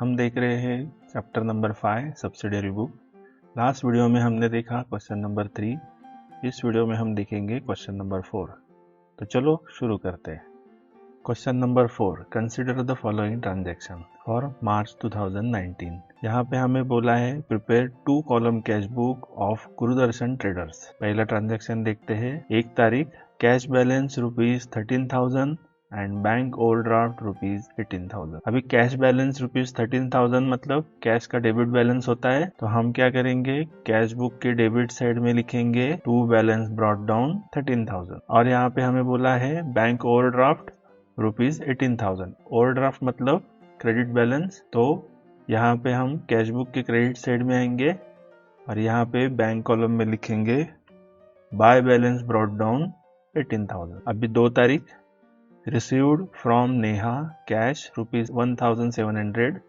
हम देख रहे हैं chapter number 5 subsidiary book. Last video में हमने देखा क्वेश्चन नंबर 3। इस वीडियो में हम देखेंगे क्वेश्चन नंबर 4। तो चलो शुरू करते हैं। Question number 4, consider the following transaction for March 2019। यहाँ पे हमें बोला है prepare 2 column cash book of Gurudarshan traders. पहला ट्रांजैक्शन देखते हैं। 1 तारीख cash balance ₹13,000 and bank overdraft ₹18,000। अभी कैश बैलेंस ₹13,000 मतलब कैश का डेबिट बैलेंस होता है। तो हम क्या करेंगे, कैश बुक के डेबिट साइड में लिखेंगे टू बैलेंस ब्रॉट डाउन 13,000। और यहाँ पे हमें बोला है बैंक ओवरड्राफ्ट ₹18,000। ओवरड्राफ्ट मतलब क्रेडिट बैलेंस। तो यहाँ पे हम कैश बुक के क्रेडिट साइड में आएंगे और यहाँ पे बैंक कॉलम में लिखेंगे बाय बैलेंस ब्रॉट डाउन 18,000। अभी 2 तारीख received from Neha cash ₹1,700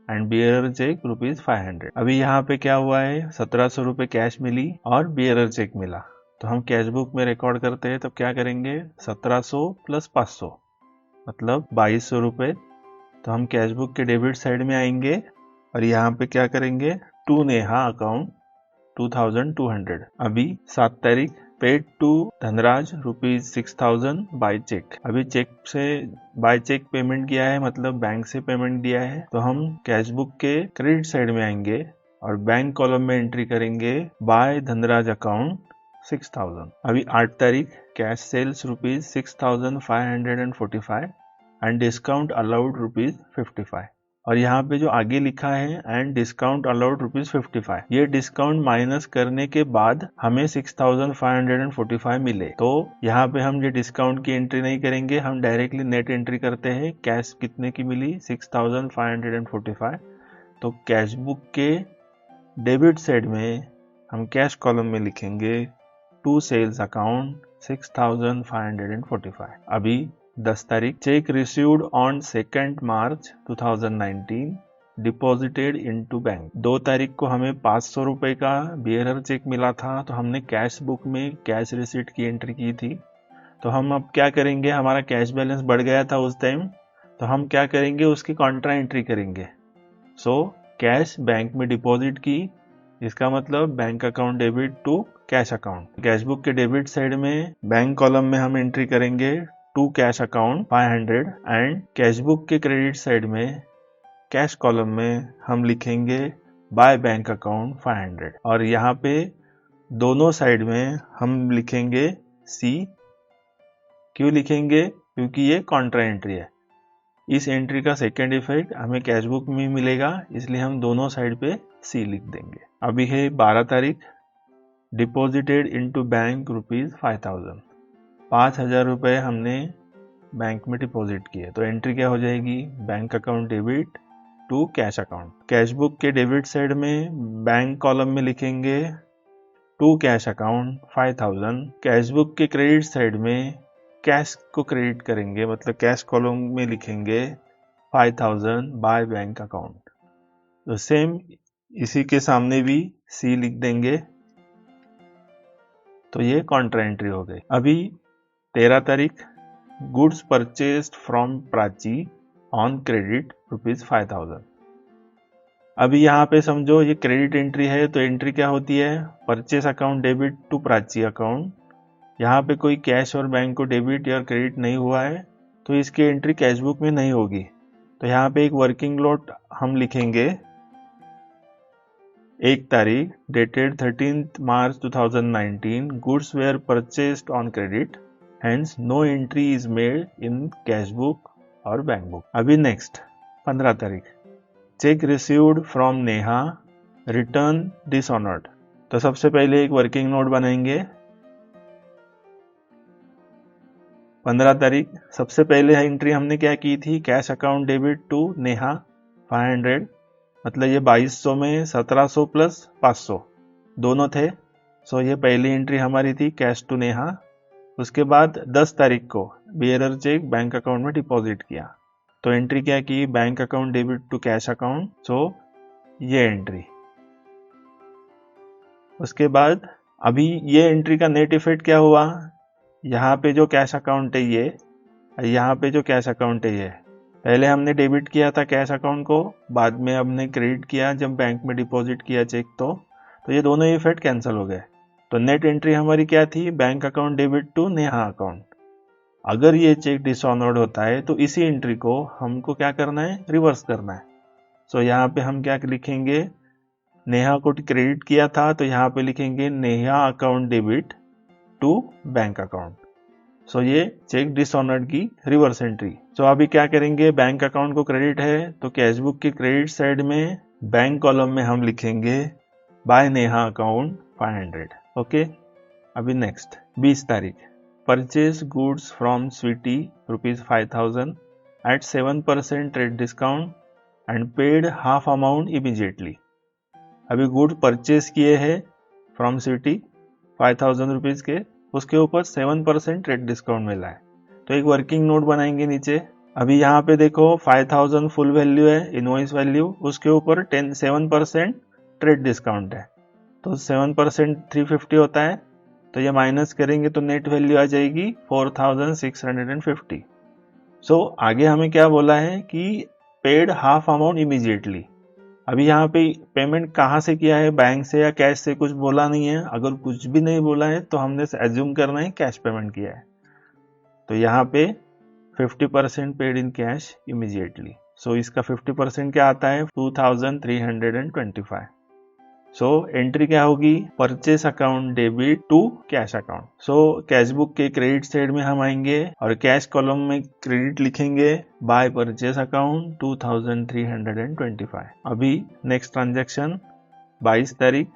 and bearer cheque ₹500। अभी यहाँ पे क्या हुआ है, 1700 रुपये कैश मिली और बियरर चेक मिला। तो हम कैश बुक में रिकॉर्ड करते हैं तो क्या करेंगे, 1700 प्लस 500 मतलब 2200 रुपये। तो हम कैश बुक के डेबिट साइड में आएंगे और यहाँ पे क्या करेंगे, टू नेहा अकाउंट 2200। अभी 7 तारीख paid to Dhanraj ₹6,000 by cheque. अभी चेक से बाय चेक पेमेंट किया है मतलब बैंक से पेमेंट दिया है। तो हम कैश बुक के क्रेडिट साइड में आएंगे और बैंक कॉलम में एंट्री करेंगे बाय धनराज अकाउंट 6,000। अभी 8 तारीख cash sales ₹6,545 and discount allowed ₹55। और यहाँ पे जो आगे लिखा है एंड डिस्काउंट अलाउड ₹55, ये डिस्काउंट माइनस करने के बाद हमें 6,545 मिले। तो यहाँ पे हम ये डिस्काउंट की एंट्री नहीं करेंगे, हम डायरेक्टली नेट एंट्री करते हैं। कैश कितने की मिली, 6,545। तो कैश बुक के डेबिट साइड में हम कैश कॉलम में लिखेंगे टू सेल्स अकाउंट 6,545। अभी 10 तारीख cheque received on 2 March 2019 deposited into bank. 2 तारीख को हमें 500 रुपए का बियरर चेक मिला था। तो हमने कैश बुक में कैश रिसीट की एंट्री की थी। तो हम अब क्या करेंगे, हमारा कैश बैलेंस बढ़ गया था उस टाइम। तो हम क्या करेंगे, उसकी कॉन्ट्रा एंट्री करेंगे। सो कैश बैंक में डिपॉजिट की, इसका मतलब bank account debit to cash account. Cash book के डेबिट साइड में बैंक कॉलम में हम एंट्री करेंगे to cash account 500 and cash book के क्रेडिट साइड में कैश कॉलम में हम लिखेंगे बाय बैंक अकाउंट 500। और यहाँ पे दोनों साइड में हम लिखेंगे सी। क्यों लिखेंगे, क्योंकि ये कॉन्ट्रा एंट्री है। इस एंट्री का सेकेंड इफेक्ट हमें कैश बुक में मिलेगा, इसलिए हम दोनों साइड पे सी लिख देंगे। अभी है 12 तारीख डिपॉजिटेड इनटू बैंक ₹5,000। 5,000 रुपये हमने बैंक में डिपॉजिट किए। तो एंट्री क्या हो जाएगी, bank account debit to cash account. Cash book के डेबिट साइड में बैंक कॉलम में लिखेंगे to cash account 5,000। Cash book के क्रेडिट साइड में कैश को क्रेडिट करेंगे मतलब कैश कॉलम में लिखेंगे 5,000 बाय बैंक अकाउंट। तो सेम इसी के सामने भी सी लिख देंगे। तो ये कॉन्ट्रा एंट्री हो गई। अभी 13 तारीख goods purchased from Prachi on credit ₹5,000। अभी यहाँ पे समझो ये क्रेडिट एंट्री है। तो एंट्री क्या होती है, purchase account debit to Prachi account. यहाँ पे कोई कैश और बैंक को डेबिट या क्रेडिट नहीं हुआ है, तो इसकी एंट्री कैश बुक में नहीं होगी। तो यहाँ पे एक वर्किंग नोट हम लिखेंगे 1 तारीख dated 13 March 2019 goods were purchased on credit, hence no entry is made in cash book और बैंक बुक। अभी नेक्स्ट 15 तारीख cheque received from Neha return dishonoured. तो सबसे पहले एक वर्किंग नोट बनाएंगे। 15 तारीख सबसे पहले एंट्री हमने क्या की थी, cash account debit to Neha 500 मतलब ये 2200 में 1700 प्लस 500 दोनों थे। सो ये पहली एंट्री हमारी थी कैश टू नेहा। उसके बाद 10 तारीख को बियरर चेक बैंक अकाउंट में डिपॉजिट किया। तो एंट्री क्या की, bank account debit to cash account. So ये एंट्री। उसके बाद अभी ये एंट्री का नेट इफेक्ट क्या हुआ, यहाँ पे जो कैश अकाउंट है ये, यहाँ पे जो कैश अकाउंट है ये, पहले हमने डेबिट किया था कैश अकाउंट को, बाद में हमने क्रेडिट किया जब बैंक में डिपॉजिट किया चेक, तो ये दोनों इफेक्ट कैंसिल हो गए। तो नेट एंट्री हमारी क्या थी, bank account debit to Neha account. अगर ये चेक डिसऑनर्ड होता है तो इसी एंट्री को हमको क्या करना है, रिवर्स करना है। सो यहाँ पे हम क्या लिखेंगे, नेहा को क्रेडिट किया था तो यहाँ पे लिखेंगे Neha account debit to bank account. So ये चेक डिसऑनर्ड की रिवर्स एंट्री। सो अभी क्या करेंगे, बैंक अकाउंट को क्रेडिट है तो कैशबुक की क्रेडिट साइड में बैंक कॉलम में हम लिखेंगे बाय नेहा अकाउंट 500। ओके, अभी नेक्स्ट 20 तारीख, purchase goods from Sweety ₹5000 at 7% rate discount and paid half amount immediately. अभी गुड परचेज किए हैं फ्रॉम स्वीटी 5000 रुपीज के, उसके ऊपर 7% रेट डिस्काउंट मिला है, तो एक वर्किंग नोट बनाएंगे नीचे। अभी यहाँ पे देखो 5000 फुल वैल्यू है, इनवॉइस वैल्यू, उसके ऊपर 7% रेट डिस्काउंट है, तो 7% 350 होता है, तो ये माइनस करेंगे तो नेट वैल्यू आ जाएगी 4650। सो आगे हमें क्या बोला है कि पेड हाफ अमाउंट इमीडिएटली। अभी यहाँ पे पेमेंट कहाँ से किया है, बैंक से या कैश से, कुछ बोला नहीं है। अगर कुछ भी नहीं बोला है तो हमने एज्यूम करना है कैश पेमेंट किया है, तो यहाँ पे 50% पेड इन कैश इमीडिएटली। सो इसका 50% क्या आता है, 2325। सो एंट्री क्या होगी, purchase account debit to cash account. So cash book के क्रेडिट साइड में हम आएंगे और कैश कॉलम में क्रेडिट लिखेंगे बाय परचेस अकाउंट 2325। अभी नेक्स्ट ट्रांजैक्शन 22 तारीख,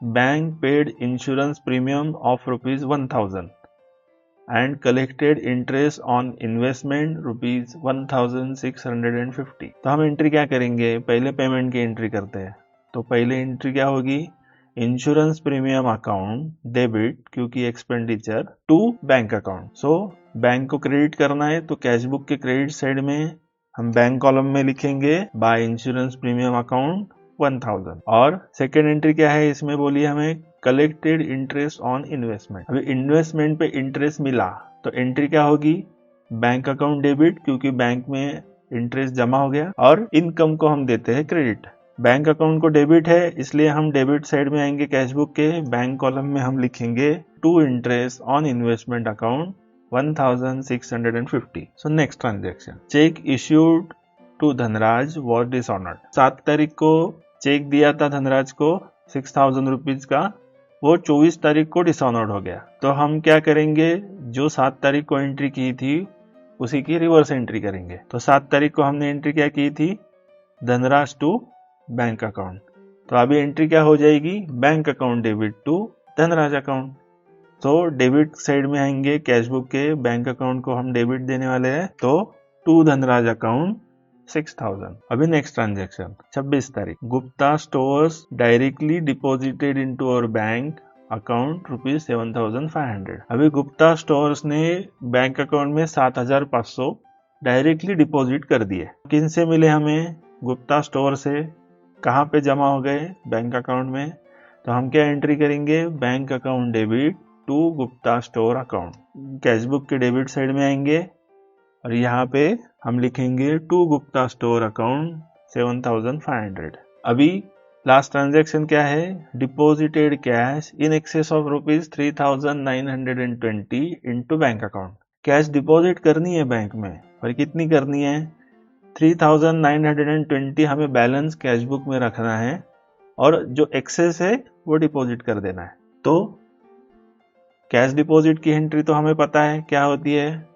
bank paid insurance premium of ₹1000 and collected interest on investment ₹1650। तो हम एंट्री क्या करेंगे, पहले पेमेंट की एंट्री करते हैं। तो पहले एंट्री क्या होगी, इंश्योरेंस प्रीमियम अकाउंट डेबिट, क्योंकि expenditure, to bank account. So bank को क्रेडिट करना है तो कैश बुक के क्रेडिट साइड में हम बैंक कॉलम में लिखेंगे बाय इंश्योरेंस प्रीमियम अकाउंट 1000। और सेकेंड एंट्री क्या है, इसमें बोलिए हमें कलेक्टेड इंटरेस्ट ऑन इन्वेस्टमेंट। अभी इन्वेस्टमेंट पे इंटरेस्ट मिला तो एंट्री क्या होगी, बैंक अकाउंट डेबिट, क्योंकि बैंक में इंटरेस्ट जमा हो गया, और इनकम को हम देते हैं क्रेडिट। बैंक अकाउंट को डेबिट है इसलिए हम डेबिट साइड में आएंगे, कैशबुक के बैंक कॉलम में हम लिखेंगे to interest on investment account 1650। So next transaction, cheque issued to Dhanraj was dishonoured. 7 तारीख को चेक दिया था धनराज को 6000 रुपीज का, वो 24 तारीख को डिसऑनर्ड हो गया। तो हम क्या करेंगे, जो 7 तारीख को एंट्री की थी उसी की रिवर्स एंट्री करेंगे। तो 7 तारीख को हमने एंट्री क्या की थी, धनराज टू बैंक अकाउंट, तो अभी एंट्री क्या हो जाएगी, bank account debit to Dhanraj account. तो डेबिट साइड में आएंगे, कैशबुक के बैंक अकाउंट को हम डेबिट देने वाले हैं, तो टू धनराज अकाउंट 6000। अभी नेक्स्ट ट्रांजैक्शन 26 तारीख, Gupta stores directly deposited into our bank account ₹7500। अभी गुप्ता स्टोर्स ने बैंक अकाउंट में 7500 डायरेक्टली डिपॉजिट कर दिए। किन से मिले हमें, गुप्ता स्टोर से। कहाँ पे जमा हो गए, बैंक अकाउंट में। तो हम क्या एंट्री करेंगे, bank account debit to Gupta store account. Cashbook के डेबिट साइड में आएंगे और यहाँ पे हम लिखेंगे टू गुप्ता स्टोर अकाउंट 7500। अभी लास्ट ट्रांजैक्शन क्या है, deposited cash in excess of ₹3920 into bank account. Cash deposit करनी है बैंक में, और कितनी करनी है, 3920 हमें बैलेंस कैशबुक में रखना है और जो एक्सेस है वो डिपॉजिट कर देना है। तो कैश डिपॉजिट की एंट्री तो हमें पता है क्या होती है,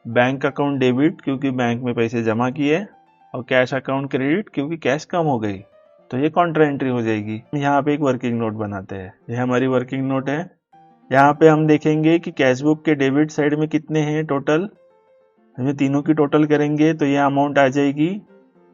बैंक अकाउंट डेबिट, क्योंकि बैंक में पैसे जमा किए, और कैश अकाउंट क्रेडिट, क्योंकि कैश कम हो गई, तो ये कॉन्ट्रा एंट्री हो जाएगी। यहाँ पे एक वर्किंग नोट बनाते हैं, ये हमारी वर्किंग नोट है। यहाँ पे हम देखेंगे कि कैशबुक के डेबिट साइड में कितने हैं टोटल, हमें तीनों की टोटल करेंगे तो ये अमाउंट आ जाएगी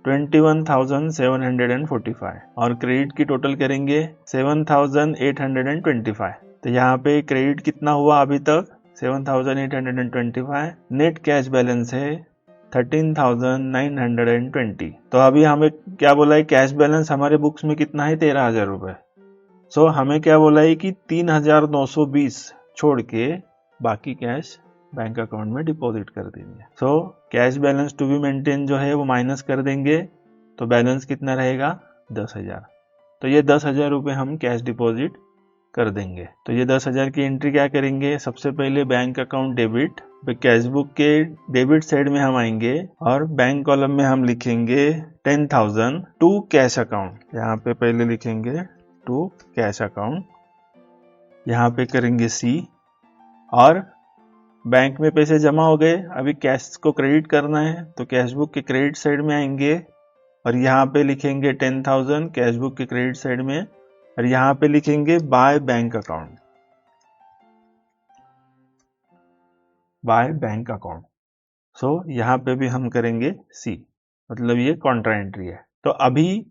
21,745, और क्रेडिट की टोटल करेंगे 7,825। तो यहाँ पे क्रेडिट कितना हुआ अभी तक, 7,825। नेट कैश बैलेंस है 13,920। तो अभी हमें क्या बोला है, कैश बैलेंस हमारे बुक्स में कितना है, 13,000 रुपए। सो हमें क्या बोला है कि 3,920 छोड़ के बाकी कैश बैंक अकाउंट में डिपॉजिट कर देंगे। So cash balance to be maintain जो है वो माइनस कर देंगे, तो बैलेंस कितना रहेगा 10,000। तो ये 10,000 रुपये हम कैश डिपॉजिट कर देंगे। तो ये 10,000 की एंट्री क्या करेंगे, सबसे पहले bank account debit, cash book के डेबिट साइड में हम आएंगे और बैंक कॉलम में हम लिखेंगे 10,000 टू कैश अकाउंट। यहाँ पे पहले लिखेंगे टू कैश अकाउंट, यहाँ पे करेंगे सी, और बैंक में पैसे जमा हो गए, अभी कैश को क्रेडिट करना है तो कैश बुक के क्रेडिट साइड में आएंगे और यहाँ पे लिखेंगे 10,000 कैश बुक के क्रेडिट साइड में, और यहाँ पे लिखेंगे by bank account, by bank account. So यहाँ पे भी हम करेंगे सी, मतलब ये कॉन्ट्रा एंट्री है। तो अभी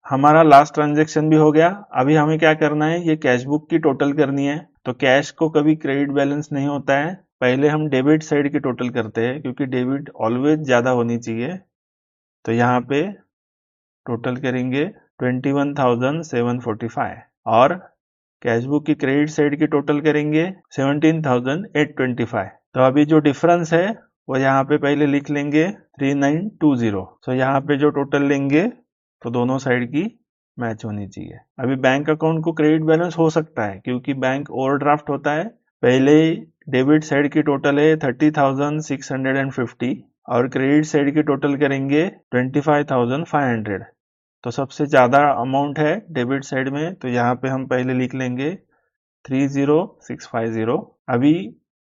हमारा लास्ट ट्रांजैक्शन भी हो गया। अभी हमें क्या करना है, ये कैश बुक की टोटल करनी है। तो कैश को कभी क्रेडिट बैलेंस नहीं होता है, पहले हम डेबिट साइड की टोटल करते हैं, क्योंकि डेबिट ऑलवेज ज्यादा होनी चाहिए। तो यहाँ पे टोटल करेंगे 21,745 और कैश बुक की क्रेडिट साइड की टोटल करेंगे 17,825। तो अभी जो डिफरेंस है वो यहाँ पे पहले लिख लेंगे 3920। तो यहाँ पे जो टोटल लेंगे तो दोनों साइड की मैच होनी चाहिए। अभी बैंक अकाउंट को क्रेडिट बैलेंस हो सकता है क्योंकि बैंक ओवरड्राफ्ट होता है। पहले डेबिट साइड की टोटल है 30,650 और क्रेडिट साइड की टोटल करेंगे 25,500। तो सबसे ज्यादा अमाउंट है डेबिट साइड में, तो यहाँ पे हम पहले लिख लेंगे 30,650। अभी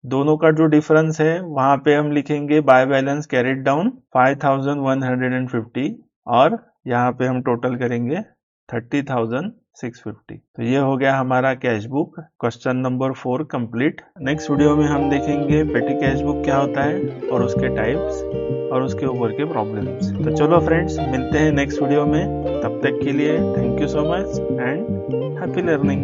दोनों का जो डिफरेंस है वहां पे हम लिखेंगे बाय बैलेंस कैरिड डाउन 5,150 और यहाँ पे हम टोटल करेंगे 30,650। तो ये हो गया हमारा cash book question number 4 complete. Next video में हम देखेंगे पेटी कैश बुक क्या होता है और उसके टाइप्स और उसके ऊपर के प्रॉब्लम्स। तो चलो फ्रेंड्स, मिलते हैं नेक्स्ट वीडियो में। तब तक के लिए thank you so much and happy learning.